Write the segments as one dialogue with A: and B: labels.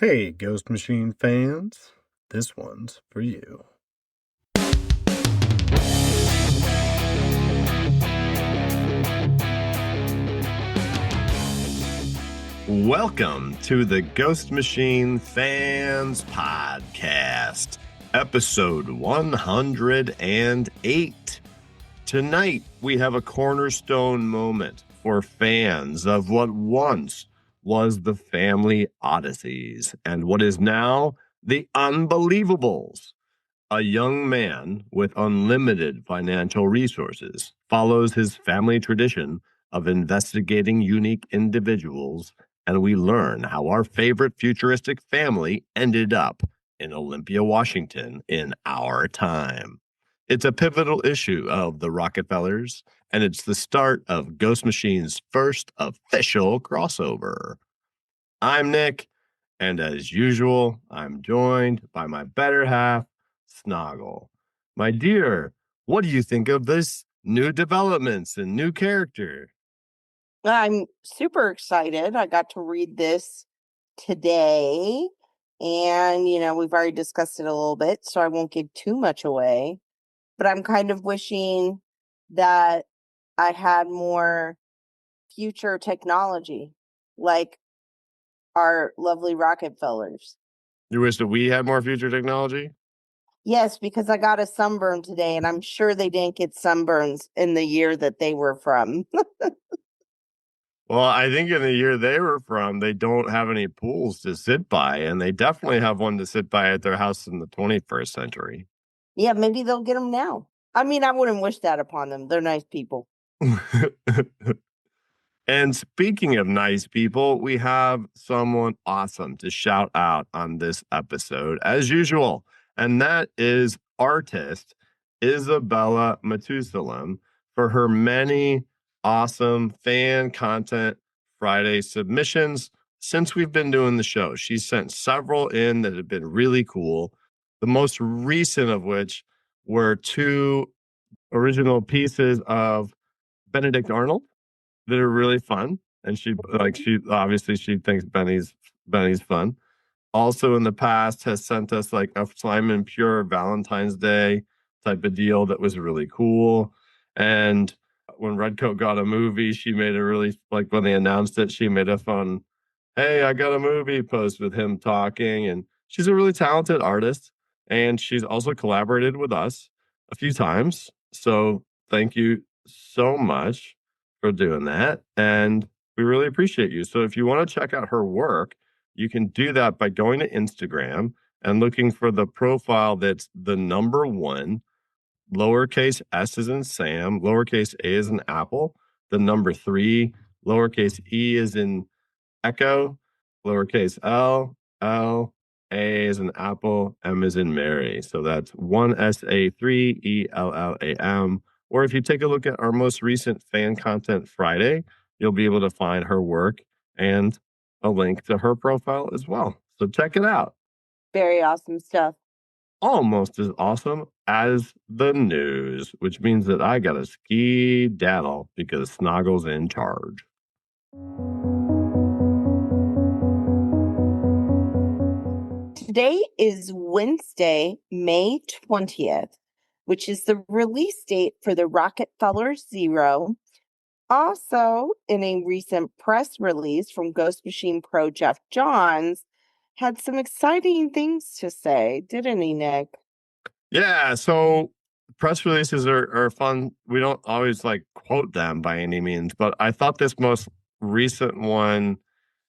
A: Hey, Ghost Machine fans, this one's for you. Welcome to the Ghost Machine Fans Podcast, episode 108. Tonight, we have a cornerstone moment for fans of what once was the Family Odysseys and what is now the Unbelievables. A young man with unlimited financial resources follows his family tradition of investigating unique individuals, and we learn how our favorite futuristic family ended up in Olympia, Washington in our time. It's a pivotal issue of the Rocketfellers, and it's the start of Ghost Machine's first official crossover. I'm Nick, and as usual, I'm joined by my better half, Snoggle. My dear, what do you think of this new developments and new character?
B: I'm super excited. I got to read this today, and we've already discussed it a little bit, so I won't give too much away. But I'm kind of wishing that I had more future technology, like our lovely Rocketfellers.
A: You wish that we had more future technology?
B: Yes, because I got a sunburn today, and I'm sure they didn't get sunburns in the year that they were from.
A: Well, I think in the year they were from, they don't have any pools to sit by, and they definitely have one to sit by at their house in the 21st century.
B: Yeah, maybe they'll get them now. I mean, I wouldn't wish that upon them. They're nice people.
A: And speaking of nice people, we have someone awesome to shout out on this episode, as usual, and that is artist Isabella Matusalem for her many awesome fan content Friday submissions since we've been doing the show. She's sent several in that have been really cool, the most recent of which were two original pieces of Benedict Arnold that are really fun, and she obviously she thinks Benny's fun. Also in the past has sent us like a Simon Pure Valentine's Day type of deal that was really cool. And when Redcoat got a movie, she made a really, like when they announced it, she made a fun, hey, I got a movie post with him talking. And she's a really talented artist, and she's also collaborated with us a few times. So thank you so much for doing that. And we really appreciate you. So if you want to check out her work, you can do that by going to Instagram and looking for the profile that's the number one, lowercase s is in Sam, lowercase a is in Apple, the number 3, lowercase e is in Echo, lowercase l, a is in Apple, M is in Mary. So that's 1SA3 ELLAM. Or if you take a look at our most recent Fan Content Friday, you'll be able to find her work and a link to her profile as well. So check it out.
B: Very awesome stuff.
A: Almost as awesome as the news, which means that I got to ski-daddle because Snoggle's in charge.
B: Today is Wednesday, May 20th, which is the release date for the Rocketfellers Zero. Also, in a recent press release from Ghost Machine Pro Jeff Johns, had some exciting things to say, didn't he, Nick?
A: Yeah, so press releases are fun. We don't always like quote them by any means, but I thought this most recent one,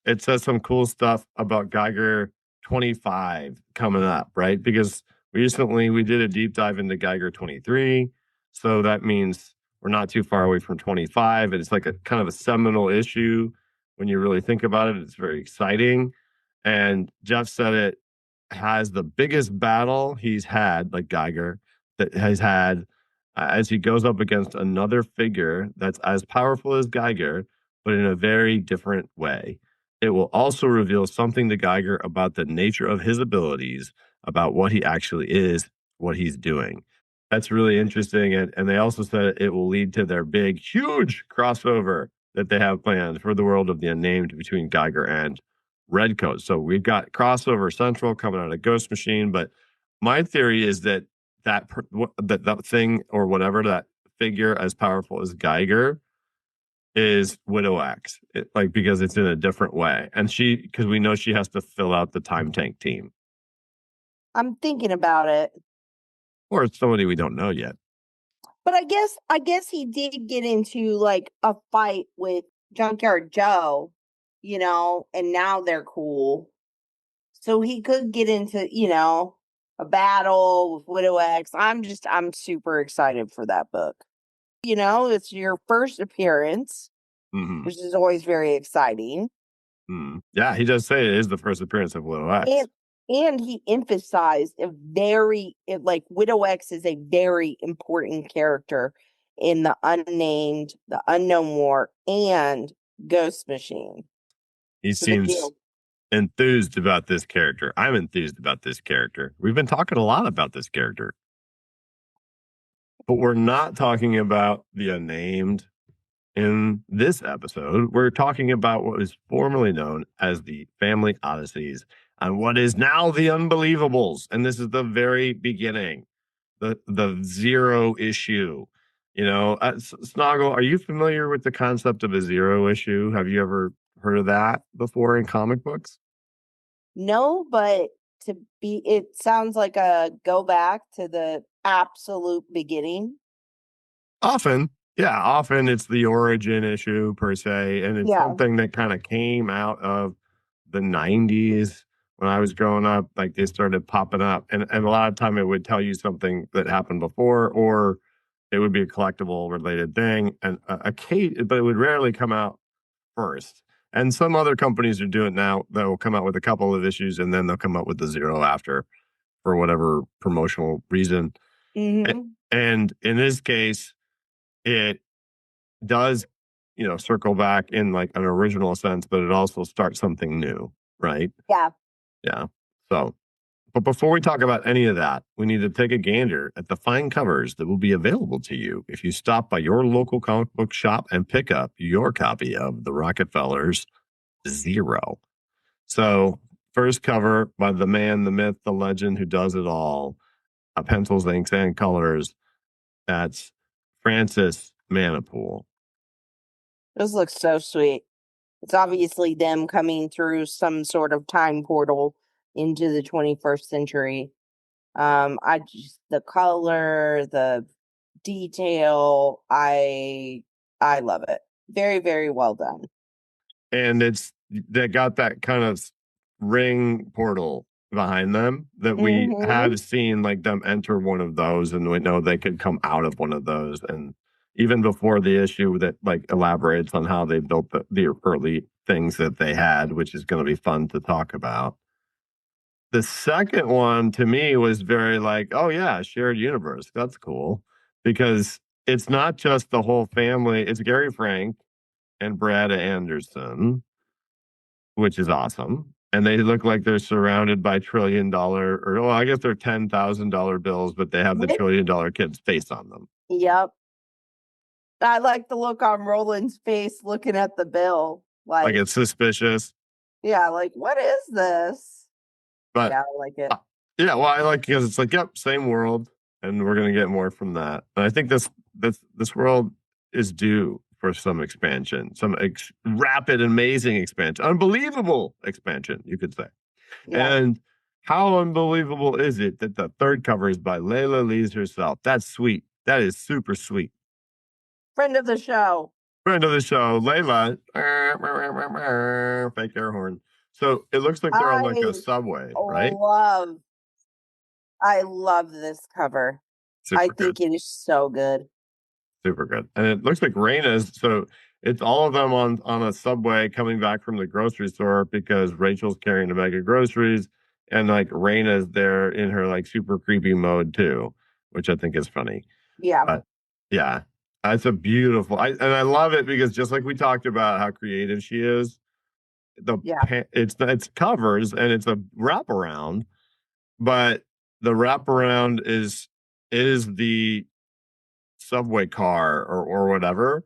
A: it says some cool stuff about Geiger 25 coming up, right? Because recently we did a deep dive into Geiger 23. So that means we're not too far away from 25. And it's like a kind of a seminal issue when you really think about it. It's very exciting. And Jeff said it has the biggest battle he's had, like Geiger, that has had as he goes up against another figure that's as powerful as Geiger, but in a very different way. It will also reveal something to Geiger about the nature of his abilities, about what he actually is, what he's doing. That's really interesting. And they also said it will lead to their big, huge crossover that they have planned for the world of the unnamed between Geiger and Redcoat. So we've got crossover Central coming out of Ghost Machine, but my theory is that that thing or whatever, that figure as powerful as Geiger, is Widow X, like because it's in a different way, and because we know she has to fill out the Time Tank team,
B: I'm thinking about it.
A: or it's somebody we don't know yet.
B: But I guess he did get into like a fight with Junkyard Joe, and now they're cool. So he could get into, a battle with Widow X. I'm super excited for that book. It's your first appearance,
A: Mm-hmm.
B: which is always very exciting.
A: Mm-hmm. Yeah, he does say it is the first appearance of Widow X.
B: And he emphasized like Widow X is a very important character in the Unnamed, the Unknown War, and Ghost Machine.
A: He
B: So they
A: seems
B: do.
A: enthused about this character. I'm enthused about this character. We've been talking a lot about this character, but we're not talking about the unnamed in this episode. We're talking about what was formerly known as the Family Odysseys and what is now the Unbelievables. And this is the very beginning, the zero issue. Snoggle, are you familiar with the concept of a zero issue? Have you ever heard of that before in comic books?
B: No, but it sounds like a go back to the absolute beginning.
A: Often it's the origin issue per se, and it's
B: Yeah.
A: something that kind of came out of the 90s when I was growing up. Like they started popping up, and a lot of time it would tell you something that happened before, or it would be a collectible related thing, and a case, but it would rarely come out first. And some other companies are doing it now that will come out with a couple of issues, and then they'll come up with the zero after for whatever promotional reason.
B: Hmm.
A: And in this case, it does, circle back in like an original sense, but it also starts something new, right?
B: Yeah.
A: Yeah. So, but before we talk about any of that, we need to take a gander at the fine covers that will be available to you if you stop by your local comic book shop and pick up your copy of the Rocketfellers Zero. So, first cover by the man, the myth, the legend who does it all, pencils, inks, and colors. That's Francis Manipool.
B: This looks so sweet. It's obviously them coming through some sort of time portal into the 21st century. I just the color, the detail, I love it. Very, very well done.
A: And they got that kind of ring portal behind them that we
B: Hmm.
A: have seen like them enter one of those, and we know they could come out of one of those. And even before the issue that like elaborates on how they built the early things that they had, which is going to be fun to talk about. The second one to me was very like, oh yeah, shared universe. That's cool because it's not just the whole family. It's Gary Frank and Brad Anderson, which is awesome. And they look like they're surrounded by $1 trillion, or well, I guess they're $10,000 bills, but they have the $1 trillion kid's face on them.
B: Yep. I like the look on Roland's face looking at the bill.
A: Like
B: Like,
A: it's suspicious.
B: yeah, like, what is this?
A: But
B: Yeah, I like it.
A: uh, yeah, well, I like because it's like, yep, same world, and we're gonna get more from that. And I think this world is due for some expansion, some rapid, amazing expansion, unbelievable expansion, you could say.
B: Yeah.
A: And how unbelievable is it that the third cover is by Layla Lees herself? That's sweet. That is super sweet.
B: Friend of the show.
A: Friend of the show, Layla. Fake air horn. So it looks like they're on like a
B: I
A: subway, right?
B: love I love this cover. I
A: Super good.
B: think it is so good.
A: Super good. And it looks like Raina's. So it's all of them on a subway coming back from the grocery store because Rachel's carrying a bag of groceries, and like Raina's there in her like super creepy mode too, which I think is funny.
B: Yeah.
A: But yeah, it's a beautiful. And I love it because just like we talked about how creative she is,
B: Yeah.
A: it's covers and it's a wraparound, but the wraparound is the subway car or whatever,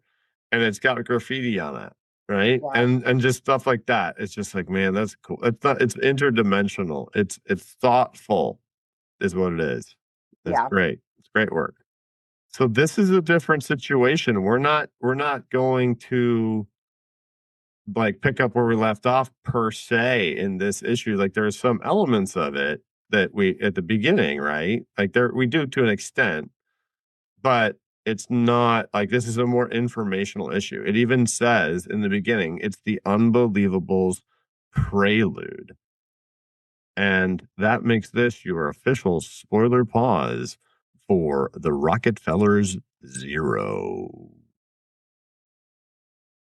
A: and it's got graffiti on it. right?
B: Yeah.
A: And just stuff like that. It's just like, man, that's cool. It's not, it's interdimensional. It's thoughtful is what it is. It's
B: Yeah.
A: great. It's great work. So this is a different situation. We're not going to like pick up where we left off per se in this issue. Like there's some elements of it that we at the beginning, right? Like there we do to an extent, but it's not like this is a more informational issue. It even says in the beginning, it's the Unbelievable's prelude. And that makes this your official spoiler pause for the Rocketfellers Zero.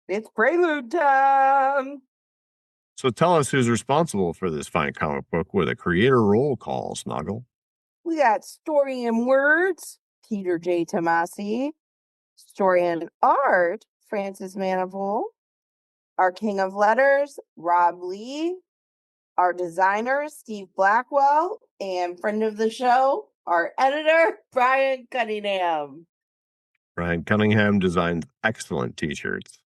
B: It's Prelude time.
A: So tell us who's responsible for this fine comic book with a creator roll call, Snoggle.
B: We got story and words, Peter J. Tomasi. Story and art, Francis Manifold. Our king of letters, Rob Lee. Our designer, Steve Blackwell. And friend of the show, our editor, Brian Cunningham.
A: Brian Cunningham designs excellent t-shirts.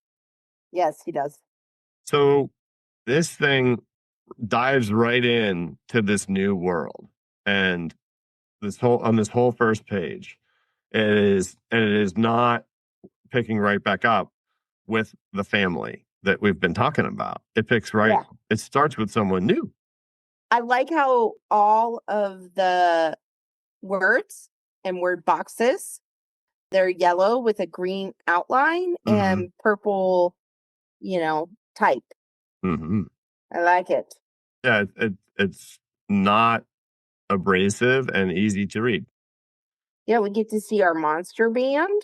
B: Yes, he does.
A: So this thing dives right in to this new world. And this whole first page, it is not picking right back up with the family that we've been talking about. It picks right,
B: Yeah.
A: it starts with someone new.
B: I like how all of the words and word boxes, they're yellow with a green outline and purple, type.
A: Mm-hmm.
B: I like it.
A: Yeah, it's not abrasive and easy to read.
B: Yeah, we get to see our monster band.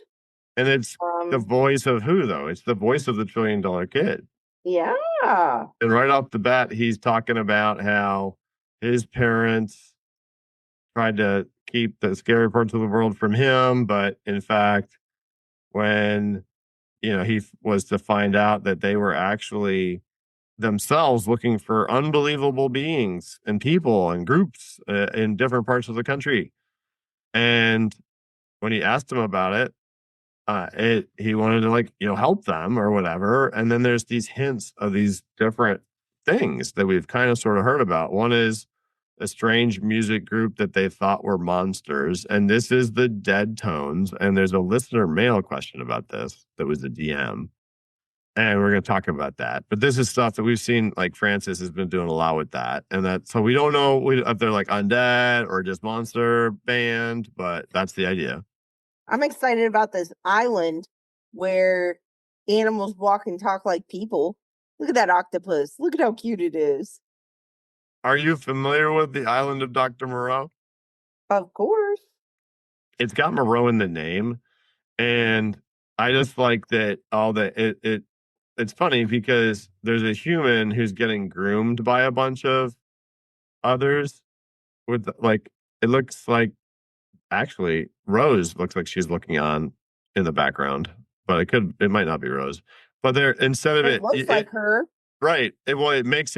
A: And it's the voice of who, though? It's the voice of the $1 trillion kid.
B: Yeah.
A: And right off the bat, he's talking about how his parents tried to keep the scary parts of the world from him. But in fact, when, he was to find out that they were actually themselves looking for unbelievable beings and people and groups in different parts of the country. And when he asked him about it, he wanted to help them or whatever. And then there's these hints of these different things that we've kind of sort of heard about. One is a strange music group that they thought were monsters, and this is the Deadtones. And there's a listener mail question about this that was a DM, and we're going to talk about that. But this is stuff that we've seen, like Francis has been doing a lot with that, and that so we don't know if they're like undead or just monster band, but that's the idea.
B: I'm excited about this island where animals walk and talk like people. Look at that octopus. Look at how cute it is.
A: Are you familiar with the island of Dr. Moreau?
B: Of course.
A: It's got Moreau in the name, and I just like that all the it's funny because there's a human who's getting groomed by a bunch of others with it looks like actually Rose looks like she's looking on in the background, but it might not be Rose. But there instead of
B: It looks like her.
A: right. It makes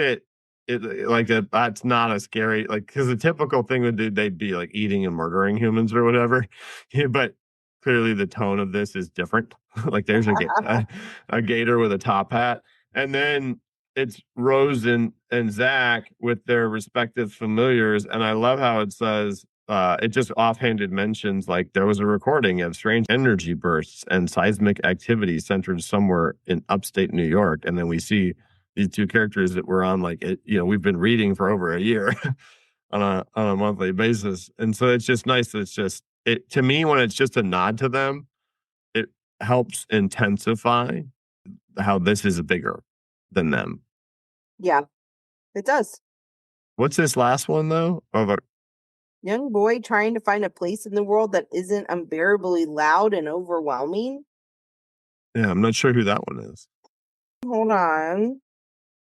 A: like that's not a scary because the typical thing would do they'd be like eating and murdering humans or whatever. Yeah, but clearly the tone of this is different. Like there's a gator with a top hat, and then it's Rose and Zach with their respective familiars, and I love how it says it just offhanded mentions like there was a recording of strange energy bursts and seismic activity centered somewhere in upstate New York, and then we see these two characters that we're on we've been reading for over a year on a monthly basis. And so it's just nice that it to me when it's just a nod to them, it helps intensify how this is bigger than them.
B: Yeah, it does.
A: What's this last one though?
B: Young boy trying to find a place in the world that isn't unbearably loud and overwhelming.
A: Yeah, I'm not sure who that one is.
B: Hold on.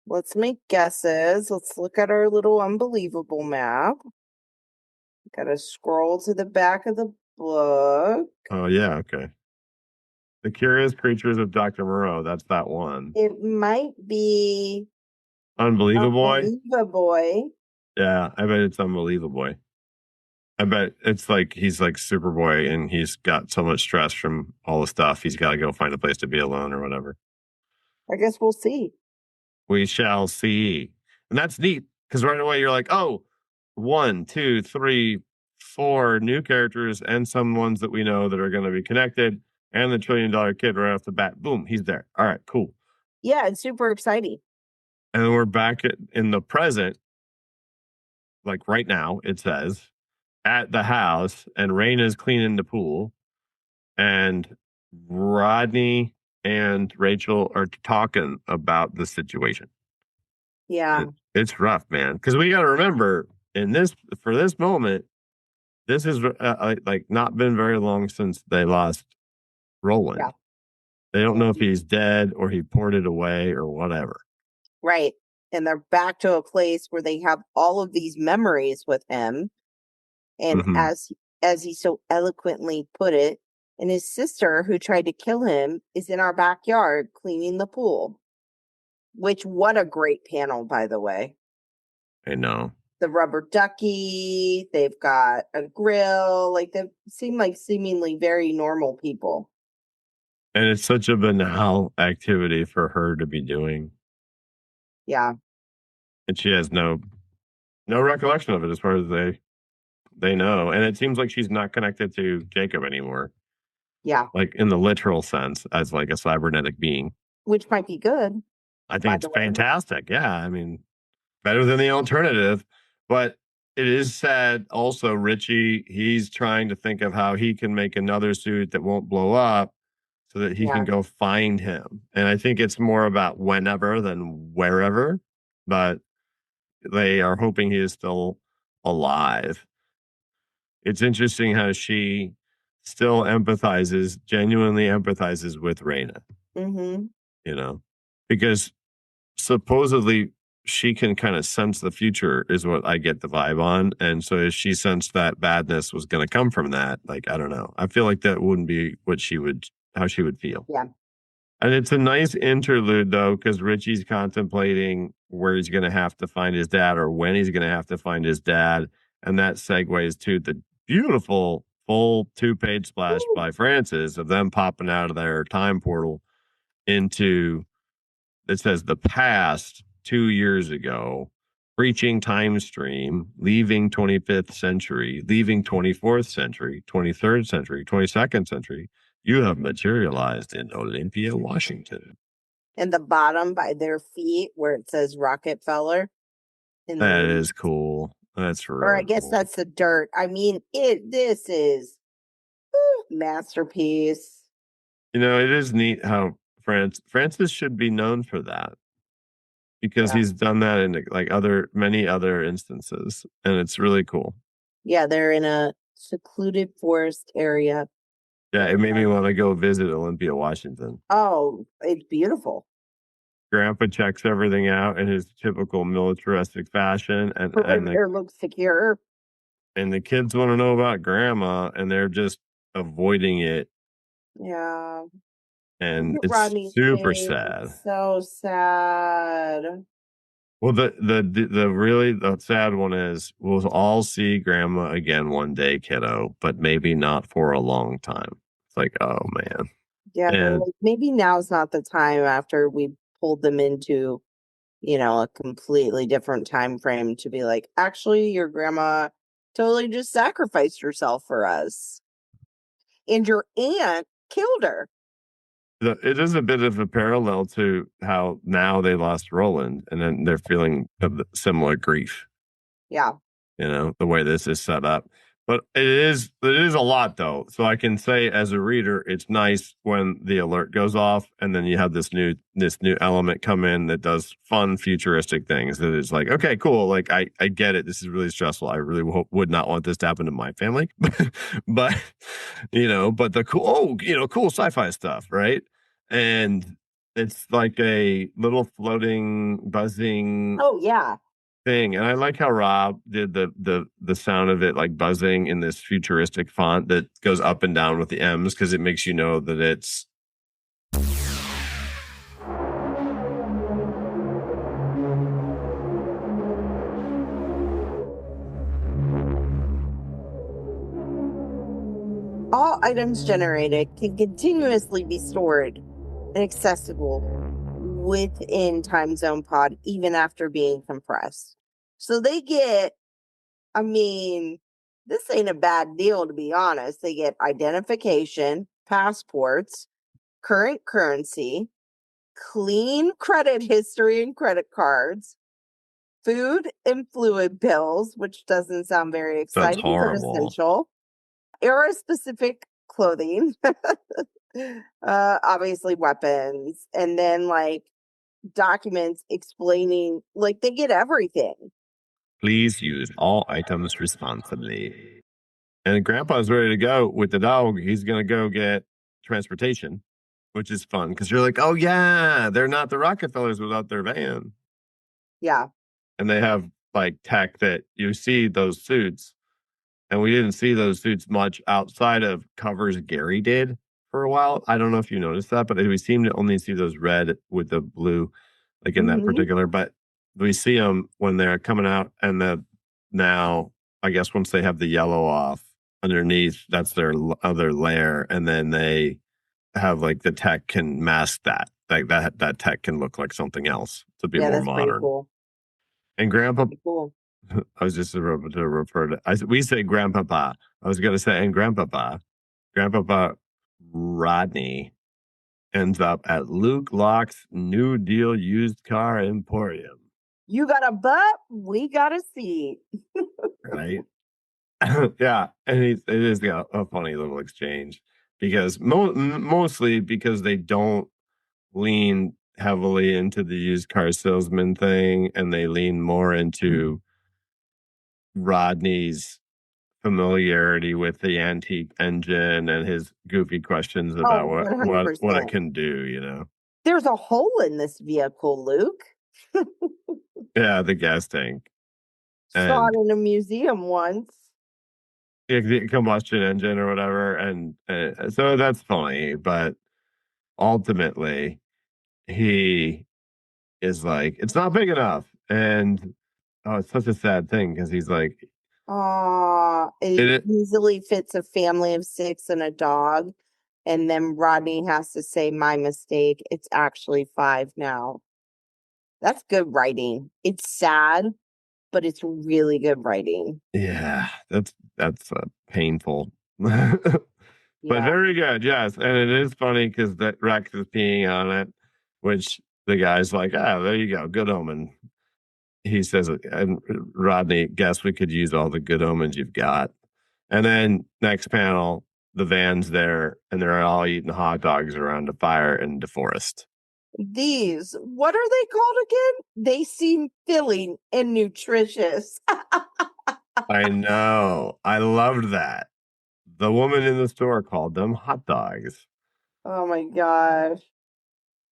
B: Let's make guesses. Let's look at our little unbelievable map. Gotta scroll to the back of the book.
A: Oh yeah, okay. The Curious Creatures of Dr. Moreau. That's that one.
B: It might be
A: Unbelievable Boy.
B: Unbelievable Boy.
A: Yeah, I bet it's Unbelievable Boy. I bet it's like he's like Superboy and he's got so much stress from all the stuff. He's got to go find a place to be alone or whatever.
B: I guess we'll see.
A: We shall see. And that's neat because right away you're like, oh, 1, 2, 3, 4 new characters and some ones that we know that are going to be connected. And the $1 trillion kid right off the bat. Boom, he's there. All right, cool.
B: Yeah, it's super exciting.
A: And then we're back in the present, like right now, it says, at the house, and Raina's cleaning the pool, and Rodney and Rachel are talking about the situation.
B: Yeah.
A: It's rough, man. Because we got to remember for this moment, this is like not been very long since they lost Roland.
B: Yeah.
A: They don't know if he's dead or he poured it away or whatever.
B: Right. And they're back to a place where they have all of these memories with him. And as he so eloquently put it, and his sister, who tried to kill him, is in our backyard cleaning the pool. Which, what a great panel, by the way.
A: I know.
B: The rubber ducky, they've got a grill, like they seem like seemingly very normal people.
A: And it's such a banal activity for her to be doing.
B: Yeah.
A: And she has no recollection of it as far as they know. And it seems like she's not connected to Jacob anymore.
B: Yeah.
A: Like in the literal sense, as like a cybernetic being.
B: Which might be good.
A: I think it's fantastic. Yeah. I mean, better than the alternative. But it is sad also, Richie, he's trying to think of how he can make another suit that won't blow up so that he can go find him. And I think it's more about whenever than wherever. But they are hoping he is still alive. It's interesting how she still genuinely empathizes with Raina.
B: Mm-hmm.
A: You know, because supposedly she can kind of sense the future is what I get the vibe on. And so if she sensed that badness was going to come from that, like, I don't know. I feel like that wouldn't be how she would feel.
B: Yeah.
A: And it's a nice interlude though, because Richie's contemplating where he's going to have to find his dad or when he's going to have to find his dad. And that segues to the beautiful full 2-page splash by Francis of them popping out of their time portal into, it says, the past 2 years ago, breaching time stream, leaving 25th century, leaving 24th century, 23rd century, 22nd century. You have materialized in Olympia, Washington.
B: And the bottom by their feet where it says Rockefeller.
A: That is cool. That's really
B: Or I guess
A: cool.
B: that's the dirt. I mean, this is masterpiece.
A: You know, it is neat how Francis should be known for that because he's done that in like many other instances, and it's really cool.
B: Yeah, they're in a secluded forest area.
A: Yeah, it made me want to go visit Olympia, Washington.
B: Oh, it's beautiful.
A: Grandpa checks everything out in his typical militaristic fashion, and
B: Perimeter looks secure.
A: And the kids want to know about Grandma, and they're just avoiding it.
B: Yeah.
A: And it's super sad.
B: So sad.
A: Well, the sad one is we'll all see Grandma again one day, kiddo, but maybe not for a long time. It's like, oh man.
B: Yeah, like, maybe now's not the time after we pulled them into, a completely different time frame to be like, actually, your grandma totally just sacrificed herself for us. And your aunt killed her.
A: It is a bit of a parallel to how now they lost Roland and then they're feeling similar grief.
B: Yeah.
A: The way this is set up. But it is a lot though. So I can say as a reader, it's nice when the alert goes off and then you have this new element come in that does fun futuristic things that is like, okay, cool. Like I get it. This is really stressful. I really would not want this to happen to my family. but but the cool sci-fi stuff, right? And it's like a little floating, buzzing.
B: Oh yeah.
A: Thing. And I like how Rob did the sound of it like buzzing in this futuristic font that goes up and down with the M's because it makes you know that it's
B: all items generated can continuously be stored and accessible within time zone pod, even after being compressed. So they get, I mean, this ain't a bad deal, to be honest. They get identification, passports, current currency, clean credit history and credit cards, food and fluid bills, which doesn't sound very
A: That's
B: exciting, but
A: horrible.
B: essential, era specific clothing, obviously weapons, and then like documents explaining, like they get everything.
A: Please use all items responsibly. And Grandpa's ready to go with the dog. He's going to go get transportation, which is fun because you're like, oh, yeah, they're not the Rocketfellers without their van.
B: Yeah.
A: And they have like tech that you see those suits. And we didn't see those suits much outside of covers Gary did for a while. I don't know if you noticed that, but we seem to only see those red with the blue, like in that
B: Mm-hmm.
A: particular. But we see them when they're coming out, and now I guess once they have the yellow off underneath, that's their other layer, and then they have like the tech can mask that. Like that tech can look like something else to be
B: Yeah,
A: more
B: that's pretty
A: modern.
B: cool.
A: And Grandpa,
B: Pretty cool.
A: I was just to refer to. We say Grandpapa. I was going to say and Grandpapa. Grandpapa Rodney ends up at Luke Locke's New Deal used car emporium.
B: You got a butt, we got a seat.
A: Right? Yeah, and it is a funny little exchange because mostly because they don't lean heavily into the used car salesman thing, and they lean more into Rodney's familiarity with the antique engine and his goofy questions about
B: Oh,
A: what it
B: 100%.
A: can do, you know.
B: There's a hole in this vehicle, Luke.
A: Yeah, the gas tank
B: Saw
A: and
B: it in a museum once.
A: the combustion engine or whatever, and so that's funny. But ultimately, he is like, it's not big enough, and oh, it's such a sad thing because he's like,
B: It
A: it,
B: easily fits a family of 6 and a dog. And then Rodney has to say, my mistake. It's actually 5 now. That's good writing. It's sad, but it's really good writing.
A: yeah, that's painful. But
B: Yeah.
A: very good, yes. And it is funny because that Rex is peeing on it, which the guy's like, ah, there you go, good omen. He says, and Rodney, guess we could use all the good omens you've got. And then next panel, the van's there and they're all eating hot dogs around a fire in the forest.
B: These, what are they called again? They seem filling and nutritious.
A: I know. I loved that. The woman in the store called them hot dogs.
B: Oh my gosh.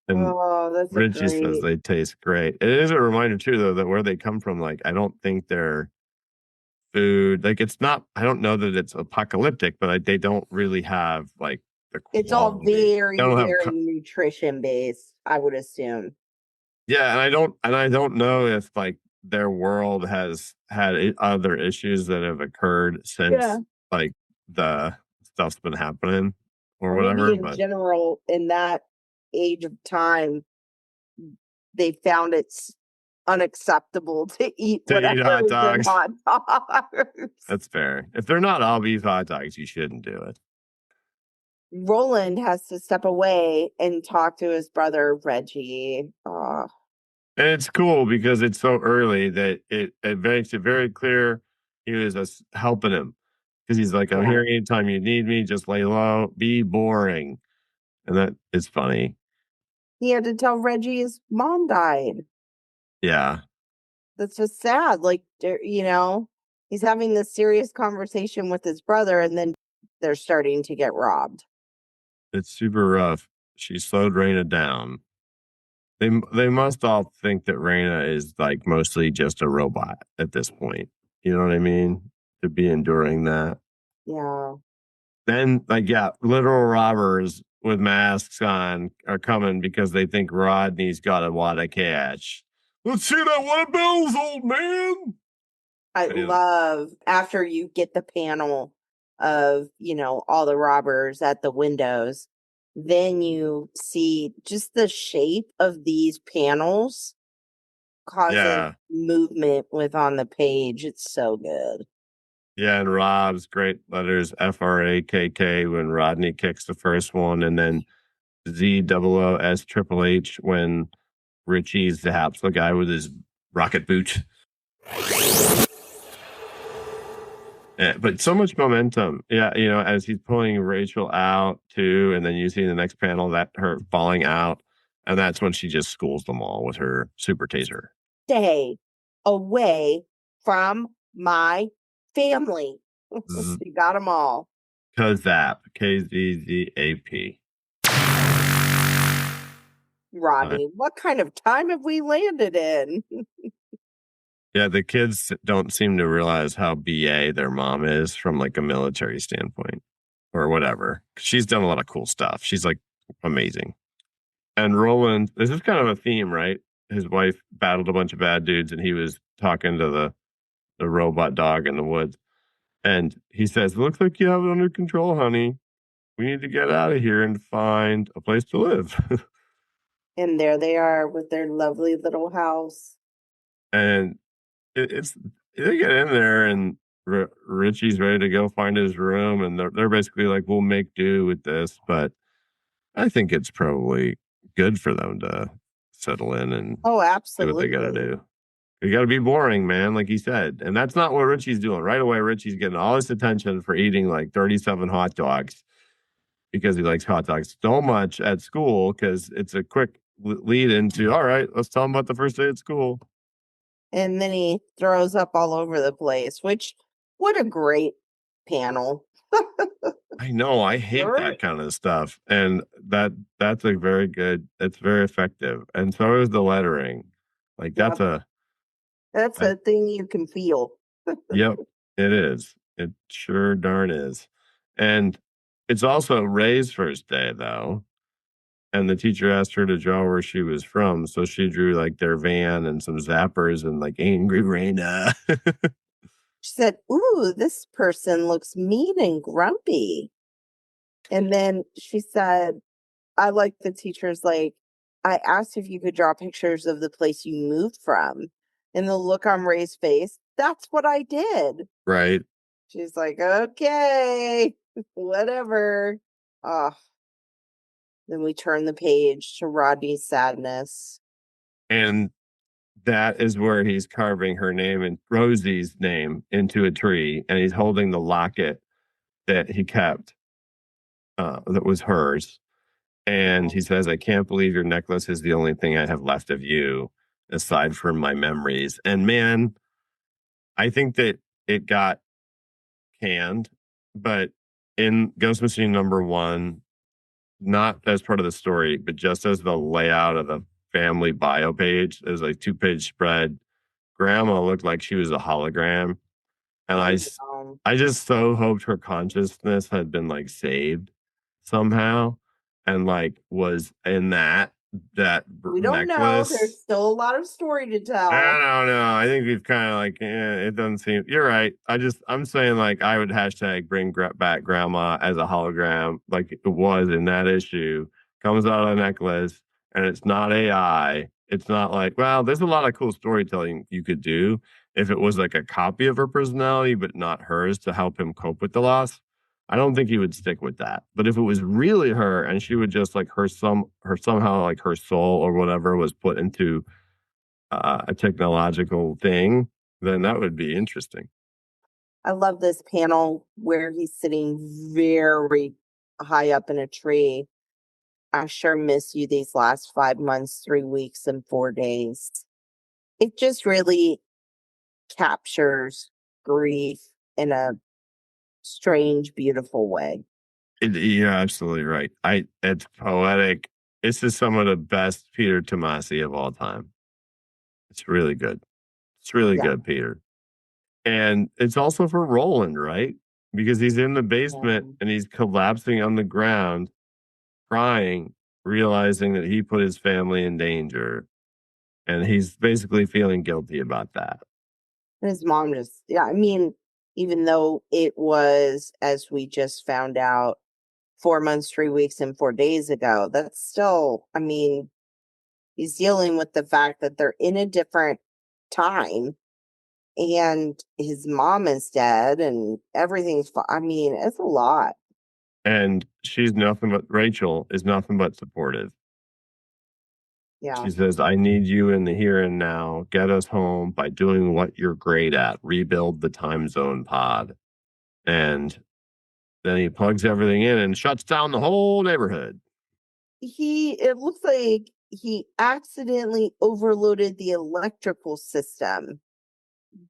A: And
B: Oh, that's a
A: Richie says
B: great.
A: they taste great. It is a reminder too, though, that where they come from, like I don't think they're food. Like it's not. I don't know that it's apocalyptic, but they don't really have like the
B: It's all
A: quality. They
B: very,
A: don't have.
B: very nutrition based, I would assume.
A: Yeah, and I don't know if like their world has had other issues that have occurred
B: Yeah.
A: since like the stuff's been happening or
B: Or maybe
A: whatever.
B: in
A: But
B: general, in that age of time, they found it's unacceptable to eat
A: to eat
B: whatever
A: hot
B: is in
A: dogs,
B: hot dogs.
A: that's fair. If they're not all beef hot dogs, you shouldn't do it.
B: Roland has to step away and talk to his brother Reggie.
A: And it's cool because it's so early that it makes it very clear he was helping him because he's like, I'm
B: Yeah.
A: here anytime you need me. Just lay low, be boring, and that is funny.
B: He had to tell Reggie his mom died.
A: Yeah,
B: That's just sad. Like, he's having this serious conversation with his brother, and then they're starting to get robbed.
A: it's super rough. She slowed Raina down. They must all think that Raina is like mostly just a robot at this point. You know what I mean? To be enduring that.
B: Yeah.
A: Then, like, yeah, literal robbers with masks on are coming because they think Rodney's got a wad of cash. Let's see that one bills, old man.
B: I
A: And
B: love after you get the panel of, all the robbers at the windows. then you see just the shape of these panels causes
A: Yeah.
B: movement with on the page. It's so good.
A: Yeah, and Rob's great letters FRAKK when Rodney kicks the first one, and then ZOOS when Richie's the Hapsel guy with his rocket boot. Yeah, but so much momentum. Yeah, as he's pulling Rachel out too, and then you see in the next panel that her falling out, and that's when she just schools them all with her super taser.
B: Stay away from my family. She got them all.
A: Kazap, KZZAP.
B: Rodney, what kind of time have we landed in?
A: Yeah, the kids don't seem to realize how BA their mom is from like a military standpoint or whatever. She's done a lot of cool stuff. She's like amazing. And Roland, this is kind of a theme, right? His wife battled a bunch of bad dudes and he was talking to the robot dog in the woods. And he says, looks like you have it under control, honey. We need to get out of here and find a place to live.
B: And there they are with their lovely little house.
A: And it's they get in there and Richie's ready to go find his room, and they're basically like, "We'll make do with this," but I think it's probably good for them to settle in and
B: Oh,
A: do what they got to
B: absolutely.
A: do. You got to be boring, man, like he said, and that's not what Richie's doing. Right away, Richie's getting all this attention for eating like 37 hot dogs because he likes hot dogs so much at school because it's a quick lead into, all right, let's tell him about the first day at school.
B: And then he throws up all over the place, which, what a great panel.
A: I know, I hate that
B: Right.
A: kind of stuff, and that's a very good it's very effective, and so is the lettering. Like,
B: Yep. That's
A: that
B: a thing you can feel.
A: yep, it is. It sure darn is. And it's also Ray's first day, though, and the teacher asked her to draw where she was from, so she drew, like, their van and some zappers and, like, Angry Raina.
B: She said, "Ooh, this person looks mean and grumpy." And then she said, I like the teacher's like, I asked if you could draw pictures of the place you moved from. And the look on Ray's face, that's what I did.
A: Right,
B: She's like, okay, whatever. Oh, then we turn the page to Rodney's sadness.
A: and that is where he's carving her name and Rosie's name into a tree, and he's holding the locket that he kept that was hers. And he says, I can't believe your necklace is the only thing I have left of you aside from my memories. And man, I think that it got canned, but in Ghost Machine #1, not as part of the story, but just as the layout of the family bio page, it was like 2-page spread. Grandma looked like she was a hologram. And
B: I
A: I,
B: know.
A: I just so hoped her consciousness had been like saved somehow and like was in that
B: We don't know. There's
A: necklace.
B: still a lot of story to
A: I
B: tell.
A: don't know. I think we've kind of like, it doesn't seem. You're right. I'm saying like I would hashtag bring back grandma as a hologram, like it was in that issue. Comes out of the necklace, and it's not AI. It's not like, well, there's a lot of cool storytelling you could do if it was like a copy of her personality, but not hers to help him cope with the loss. I don't think he would stick with that. But if it was really her and she would just like her somehow like her soul or whatever was put into a technological thing, then that would be interesting.
B: I love this panel where he's sitting very high up in a tree. I sure miss you these last 5 months, 3 weeks, and 4 days. It just really captures grief in a strange, beautiful way.
A: You're absolutely right. It's poetic. This is some of the best Peter Tomasi of all time. It's really good. It's really
B: Yeah.
A: good, Peter. And it's also for Roland, right? Because he's in the basement and he's collapsing on the ground, crying, realizing that he put his family in danger. And he's basically feeling guilty about that.
B: And his mom just, yeah, I mean, even though it was, as we just found out, 4 months, 3 weeks, and 4 days ago. That's still, I mean, he's dealing with the fact that they're in a different time and his mom is dead and everything's I mean, it's a lot.
A: And Rachel is nothing but supportive.
B: Yeah.
A: She says, I need you in the here and now. Get us home by doing what you're great at. Rebuild the time zone pod. And then he plugs everything in and shuts down the whole neighborhood.
B: It looks like he accidentally overloaded the electrical system,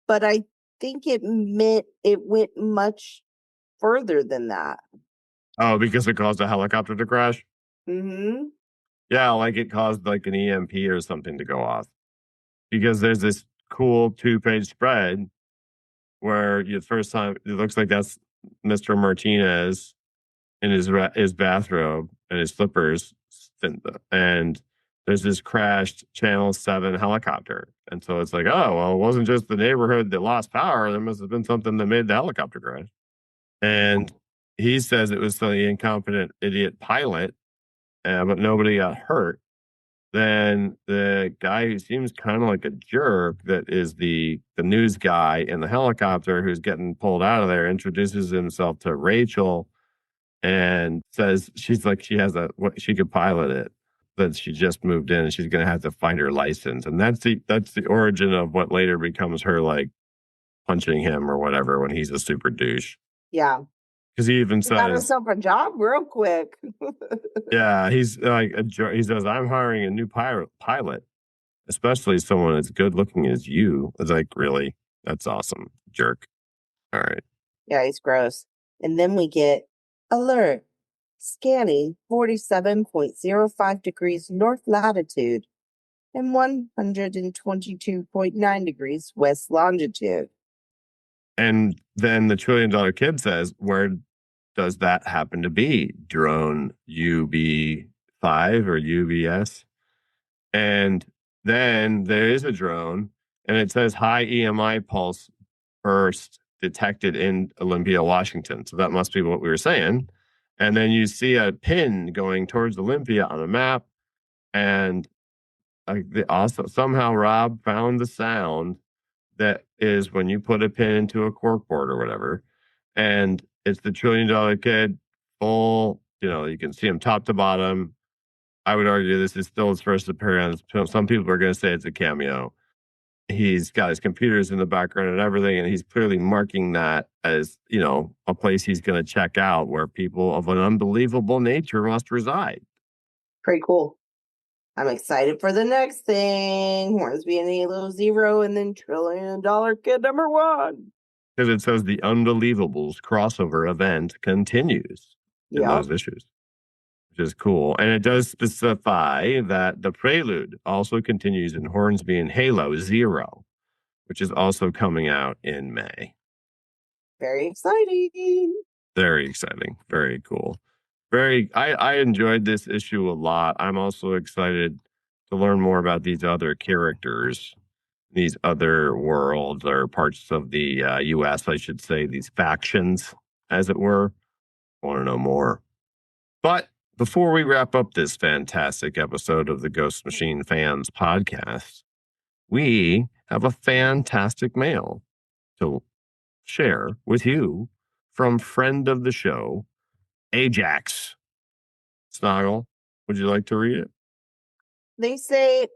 B: but I think it went much further than that.
A: Oh, because it caused a helicopter to crash?
B: Mm-hmm.
A: Yeah, like it caused like an EMP or something to go off. Because there's this cool 2-page spread where the first time it looks like that's Mr. Martinez in his bathrobe and his slippers, and there's this crashed Channel 7 helicopter. And so it's like, oh, well, it wasn't just the neighborhood that lost power. There must have been something that made the helicopter crash. And he says it was the incompetent idiot pilot, but nobody got hurt. Then the guy who seems kind of like a jerk, that is the news guy in the helicopter who's getting pulled out of there, introduces himself to Rachel and says she could pilot it, that she just moved in and she's going to have to find her license. And that's the origin of what later becomes her like punching him or whatever when he's a super douche.
B: Yeah.
A: Because he even
B: Got
A: says,
B: himself a job real quick.
A: yeah, he's like, he says, I'm hiring a new pilot, especially someone as good looking as you. It's like, really? That's awesome, jerk. All right.
B: Yeah, he's gross. And then we get alert, scanning 47.05 degrees north latitude and 122.9 degrees west longitude.
A: And then the $1 trillion kid says, where does that happen to be? Drone UB5 or UBS? And then there is a drone and it says high EMI pulse burst detected in Olympia, Washington. So that must be what we were saying. And then you see a pin going towards Olympia on a map. And also somehow Rob found the sound that is when you put a pin into a corkboard or whatever. And it's the $1 trillion kid, full, you can see him top to bottom. I would argue this is still his first appearance. Some people are going to say it's a cameo. He's got his computers in the background and everything, and he's clearly marking that as, a place he's going to check out where people of an unbelievable nature must reside.
B: Pretty cool. I'm excited for the next thing. Hornsby and Halo Zero, and then $1 trillion kid number 1.
A: Because it says the Unbelievables crossover event continues in those issues, which is cool. And it does specify that the Prelude also continues in Hornsby and Halo Zero, which is also coming out in May.
B: Very exciting.
A: Very exciting. Very cool. I enjoyed this issue a lot. I'm also excited to learn more about these other characters, these other worlds or parts of the US, I should say, these factions, as it were. I want to know more. But before we wrap up this fantastic episode of the Ghost Machine Fans podcast, we have a fantastic mail to share with you from friend of the show, Ajax. Snoggle, would you like to read it?
B: They say,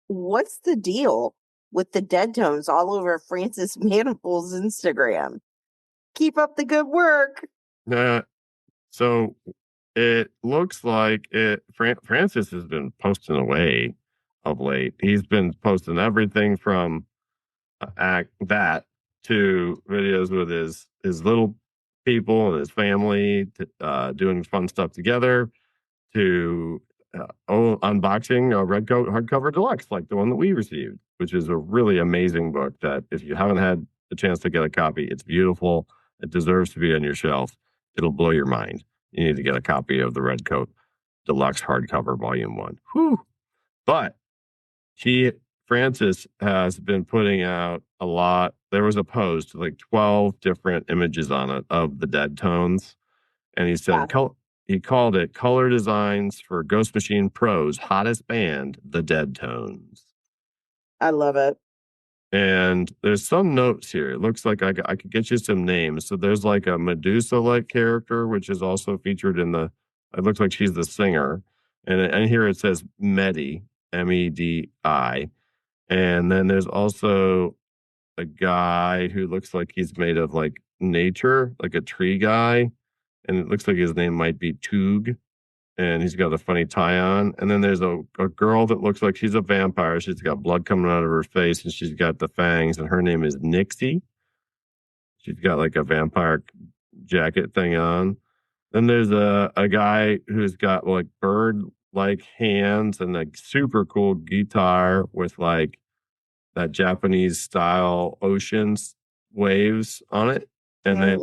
B: what's the deal with the Deadtones all over Francis Manifold's Instagram? Keep up the good work.
A: So it looks like Francis has been posting away of late. He's been posting everything from that to videos with his little people and his family, doing fun stuff together, to unboxing a Redcoat hardcover deluxe like the one that we received, which is a really amazing book that if you haven't had the chance to get a copy, it's beautiful. It deserves to be on your shelf. It'll blow your mind. You need to get a copy of the Redcoat deluxe hardcover volume 1. Whew. But Francis has been putting out a lot. There was a post, like 12 different images on it of the Deadtones. And he said, he called it Color Designs for Ghost Machine Pro's Hottest Band, the Deadtones.
B: I love it.
A: And there's some notes here. It looks like I could get you some names. So there's like a Medusa-like character, which is also featured in the, it looks like she's the singer. And here it says Medi, Medi. And then there's also a guy who looks like he's made of like nature, like a tree guy. And it looks like his name might be Toog. And he's got a funny tie on. And then there's a girl that looks like she's a vampire. She's got blood coming out of her face and she's got the fangs. And her name is Nixie. She's got like a vampire jacket thing on. Then there's a guy who's got like bird-like hands and like super cool guitar with like that Japanese style oceans waves on it. And then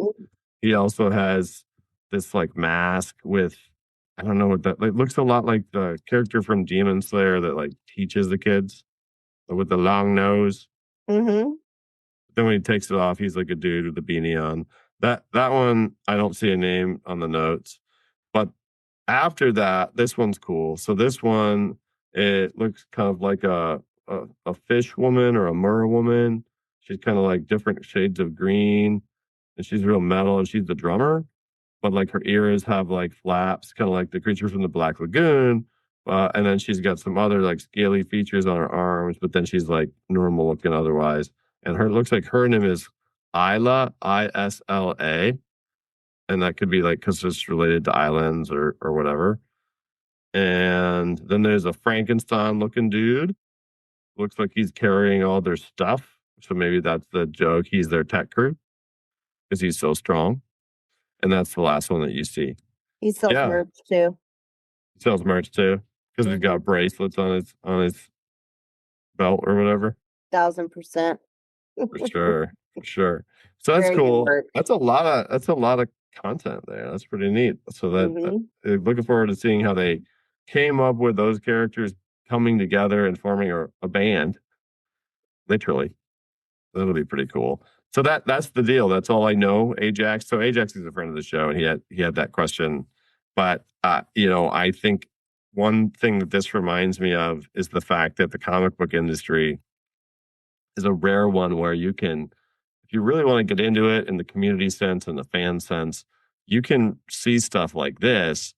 A: he also has this like mask with, I don't know what that, it looks a lot like the character from Demon Slayer that like teaches the kids with the long nose.
B: Mm-hmm.
A: Then when he takes it off, he's like a dude with a beanie on. That one, I don't see a name on the notes. But after that, this one's cool. So this one, it looks kind of like a fish woman or a mer woman. She's kind of like different shades of green. And she's real metal and she's the drummer. But like her ears have like flaps, kind of like the creature from the Black Lagoon. And then she's got some other like scaly features on her arms, but then she's like normal looking otherwise. And her looks like her name is Isla, Isla. And that could be like because it's related to islands or whatever. And then there's a Frankenstein looking dude. Looks like he's carrying all their stuff. So maybe that's the joke. He's their tech crew because he's so strong. And that's the last one that you see.
B: He sells merch too.
A: He sells merch too because he's got bracelets on his belt or whatever.
B: 1,000%.
A: For sure. So that's cool. That's a lot of content there. That's pretty neat. So that looking forward to seeing how they came up with those characters coming together and forming a band. Literally, that'll be pretty cool. So that's the deal. That's all I know, Ajax. So Ajax is a friend of the show, and he had that question. But I think one thing that this reminds me of is the fact that the comic book industry is a rare one where you can, if you really want to get into it in the community sense and the fan sense, you can see stuff like this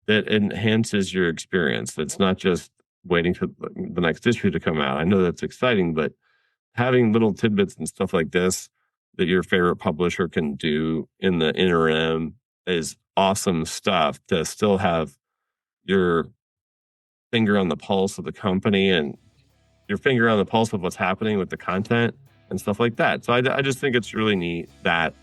A: that enhances your experience. That's not just waiting for the next issue to come out. I know that's exciting, but having little tidbits and stuff like this that your favorite publisher can do in the interim is awesome stuff to still have your finger on the pulse of the company and your finger on the pulse of what's happening with the content and stuff like that. So I just think it's really neat that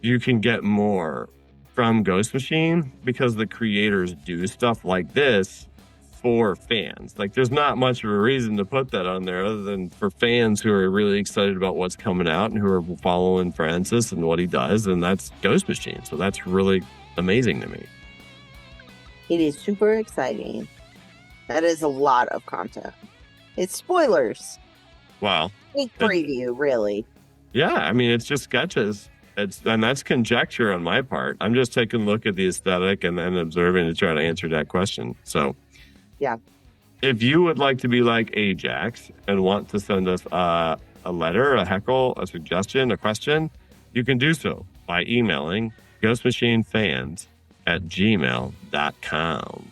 A: you can get more from Ghost Machine because the creators do stuff like this for fans. Like there's not much of a reason to put that on there other than for fans who are really excited about what's coming out and who are following Francis and what he does, and that's Ghost Machine. So that's really amazing to me.
B: It is super exciting. That is a lot of content. It's spoilers.
A: Wow.
B: Sneak preview, really.
A: Yeah, I mean, it's just sketches. And that's conjecture on my part. I'm just taking a look at the aesthetic and then observing to try to answer that question. So,
B: yeah.
A: If you would like to be like Ajax and want to send us a letter, a heckle, a suggestion, a question, you can do so by emailing ghostmachinefans@gmail.com.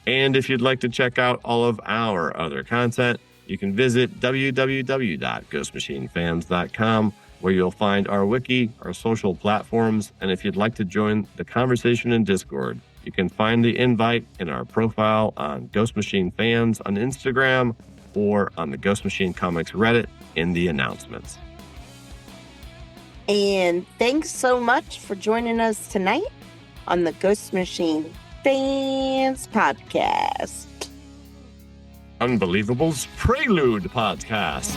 A: And if you'd like to check out all of our other content, you can visit www.ghostmachinefans.com, where you'll find our wiki, our social platforms, and if you'd like to join the conversation in Discord, you can find the invite in our profile on Ghost Machine Fans on Instagram or on the Ghost Machine Comics Reddit in the announcements.
B: And thanks so much for joining us tonight on the Ghost Machine Fans Podcast.
A: Unbelievable's Prelude Podcast.